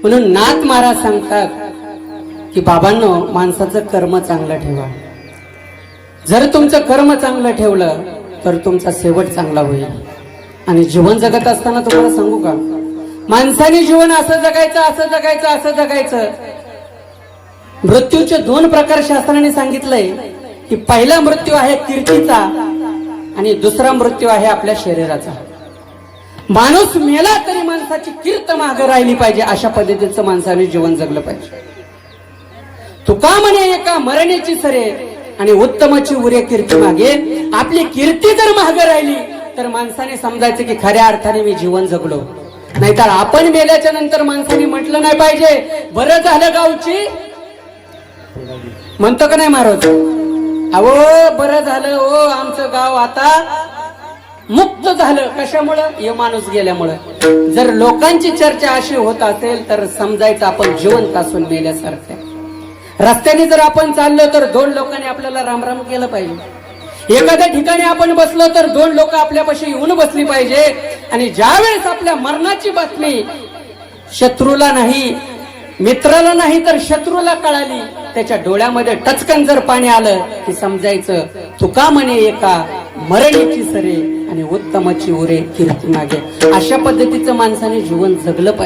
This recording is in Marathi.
म्हणून नाथ महाराज सांगतात की बाबांनो, माणसाचं कर्म चांगलं ठेवा. जर तुमचं कर्म चांगलं ठेवलं तर तुमचा शेवट चांगला होईल. आणि जीवन जगत असताना तुम्हाला सांगू का, माणसाने जीवन असं जगायचं, असं जगायचं, असं जगायचं. मृत्यूचे दोन प्रकार शास्त्राने सांगितलंय की पहिला मृत्यू आहे कीर्तीचा आणि दुसरा मृत्यू आहे आपल्या शरीराचा. माणूस मेला तरी माणसाची कीर्त मागे राहिली पाहिजे, अशा पद्धतीचं माणसाने जीवन जगलं पाहिजे. तुका म्हणे एका मरण्याची सरे आणि उत्तमाची उरे कीर्ती मागे. आपली कीर्ती जर मागे राहिली तर माणसाने समजायचं की खऱ्या अर्थाने मी जीवन जगलो. नाहीतर आपण मेल्याच्या नंतर माणसाने म्हटलं नाही पाहिजे बरं झालं गावची, म्हणतो का नाही महाराज? अहो बरं झालं ओ, आमचं गाव आता मुक्त झालं. कशामुळं? हे माणूस गेल्यामुळं. जर लोकांची चर्चा अशी होत असेल तर समजायचं आपण जिवंत असून मेल्यासारखं. रस्त्याने जर आपण चाललो तर दोन लोकांनी आपल्याला रामराम केलं पाहिजे. एखाद्या ठिकाणी आपण बसलो तर दोन लोक आपल्यापाशी येऊन बसली पाहिजे. आणि ज्यावेळेस आपल्या मरणाची बातमी शत्रूला नाही, मित्राला नाही तर शत्रूला कळाली, त्याच्या डोळ्यामध्ये टचकन जर पाणी आलं की समजायचं तुका म्हणे एका मरणीची सरे आणि उत्तमाची उरे कीर्ती मागे. अशा पद्धतीचं माणसाने जीवन जगलं पाहिजे.